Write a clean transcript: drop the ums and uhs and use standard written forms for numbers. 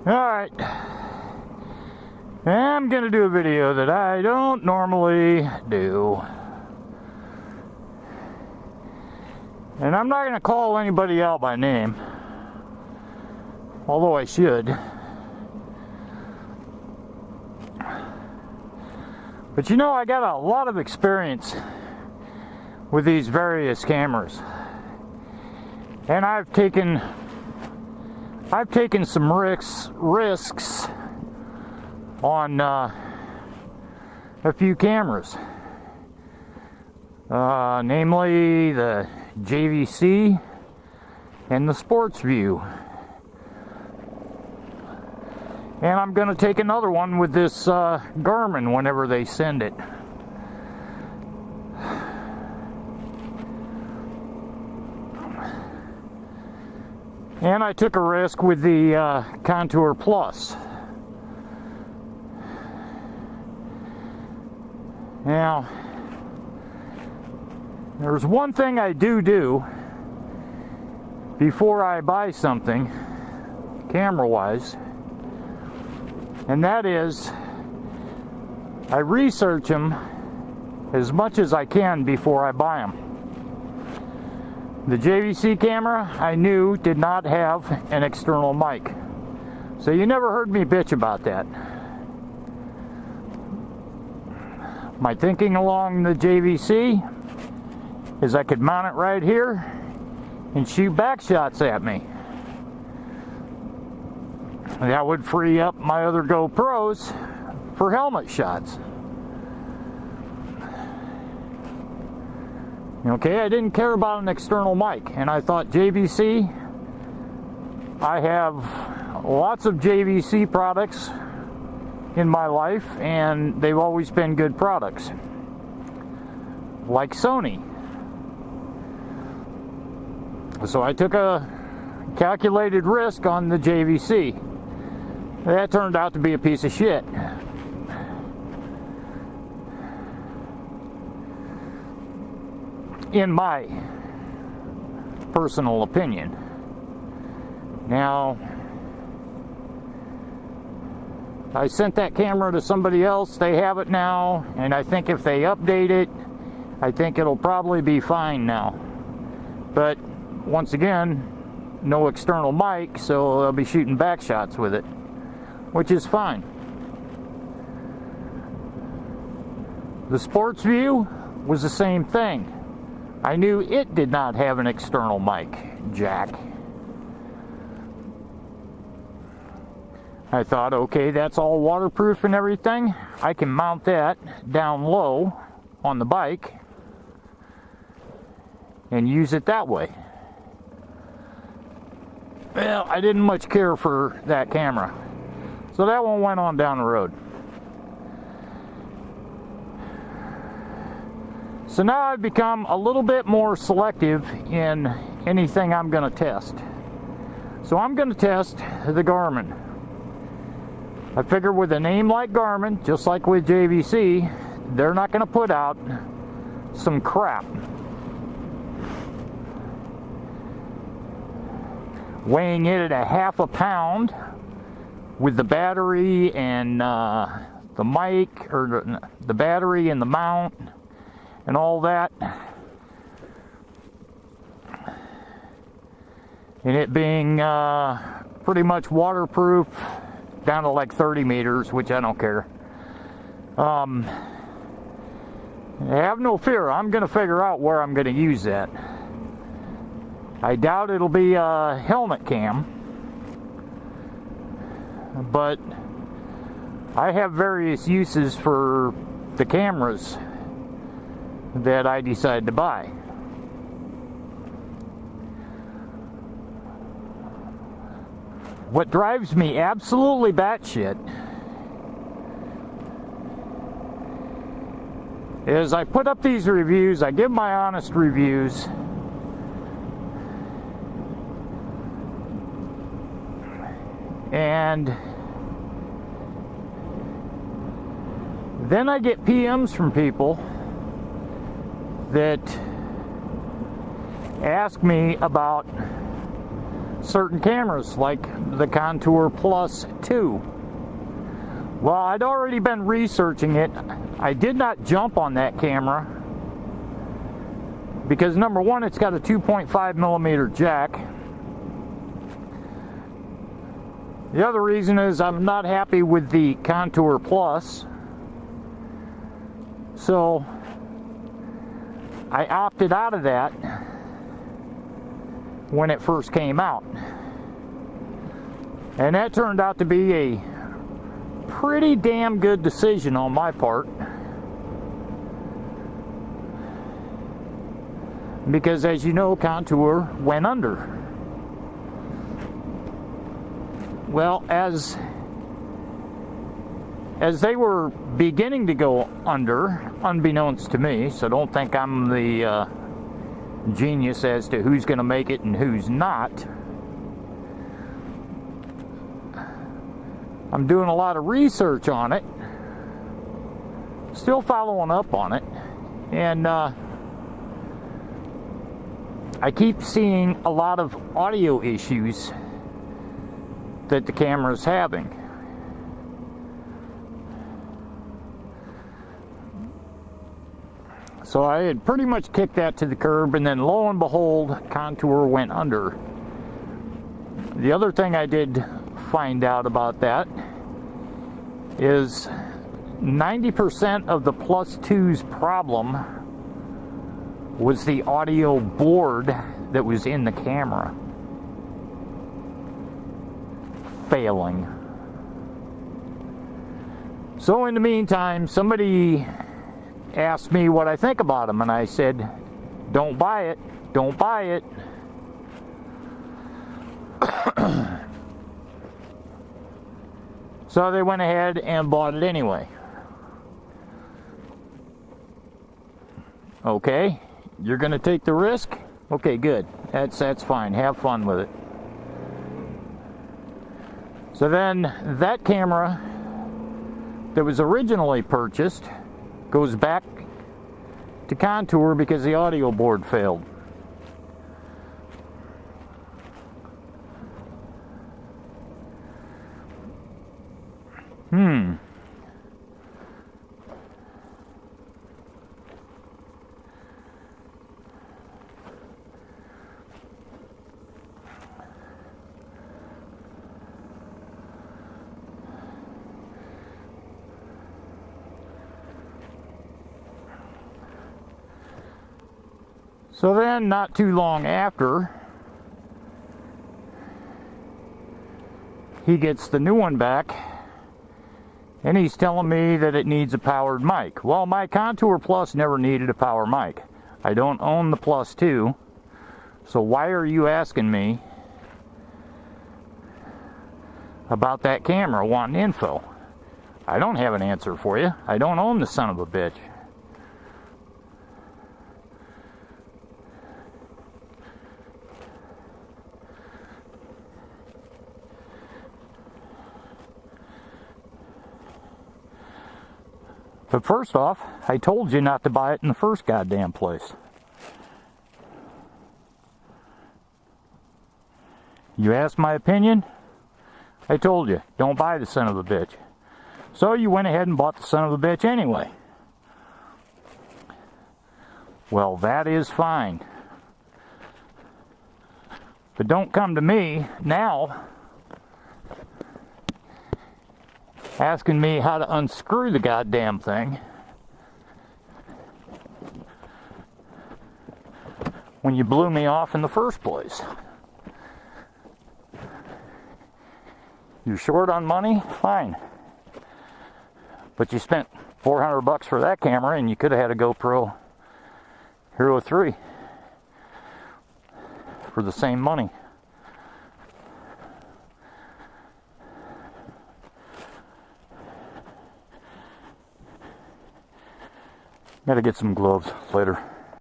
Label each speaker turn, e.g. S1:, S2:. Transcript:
S1: Alright, I'm gonna do a video that I don't normally do. And I'm not gonna call anybody out by name, although I should. But you know, I got a lot of experience with these various cameras. And I've taken some risks on a few cameras, namely the JVC and the Sports-Vue. And I'm going to take another one with this Garmin whenever they send it. And I took a risk with the Contour Plus. Now, there's one thing I do before I buy something, camera-wise, and that is I research them as much as I can before I buy them. The JVC camera, I knew, did not have an external mic. So you never heard me bitch about that. My thinking along the JVC is I could mount it right here and shoot back shots at me. That would free up my other GoPros for helmet shots. Okay, I didn't care about an external mic, and I thought JVC, I have lots of JVC products in my life, and they've always been good products, like Sony. So I took a calculated risk on the JVC. That turned out to be a piece of shit. In my personal opinion. Now, I sent that camera to somebody else. They have it now, and I think if they update it, I think it'll probably be fine now. But once again, no external mic, so I'll be shooting back shots with it, which is fine. The Sports-Vue was the same thing. I knew it did not have an external mic jack. I thought, okay, that's all waterproof and everything. I can mount that down low on the bike and use it that way. Well, I didn't much care for that camera, so that one went on down the road. So now I've become a little bit more selective in anything I'm going to test. So I'm going to test the Garmin. I figure with a name like Garmin, just like with JVC, they're not going to put out some crap. Weighing it at 1/2 pound with the battery and the mic, or the battery and the mount, and all that, and it being pretty much waterproof down to like 30 meters, which I don't care. Have no fear, I'm going to figure out where I'm going to use that. I doubt it'll be a helmet cam, but I have various uses for the cameras that I decided to buy. What drives me absolutely batshit is I put up these reviews, I give my honest reviews, and then I get PMs from people that ask me about certain cameras like the Contour Plus 2. Well, I'd already been researching it. I did not jump on that camera because number one, it's got a 2.5 millimeter jack. The other reason is I'm not happy with the Contour Plus. So I opted out of that when it first came out. And that turned out to be a pretty damn good decision on my part. Because as you know, Contour went under. Well, as they were beginning to go under, unbeknownst to me, so don't think I'm the genius as to who's going to make it and who's not. I'm doing a lot of research on it, still following up on it, and I keep seeing a lot of audio issues that the camera's having. So I had pretty much kicked that to the curb, and then lo and behold, Contour went under. The other thing I did find out about that is 90% of the Plus 2's problem was the audio board that was in the camera failing. So in the meantime, somebody asked me what I think about them, and I said, don't buy it, don't buy it. So they went ahead and bought it anyway. Okay, you're gonna take the risk? Okay, good. That's fine. Have fun with it. So then that camera that was originally purchased goes back to Contour because the audio board failed. So then, not too long after, he gets the new one back, and he's telling me that it needs a powered mic. Well, my Contour Plus never needed a power mic. I don't own the Plus 2, so why are you asking me about that camera, wanting info? I don't have an answer for you. I don't own the son of a bitch. But first off, I told you not to buy it in the first goddamn place. You asked my opinion? I told you, don't buy the son of a bitch. So you went ahead and bought the son of a bitch anyway. Well, that is fine. But don't come to me now asking me how to unscrew the goddamn thing when you blew me off in the first place. You're short on money? Fine. But you spent $400 for that camera, and you could have had a GoPro Hero 3 for the same money. Gotta get some gloves later.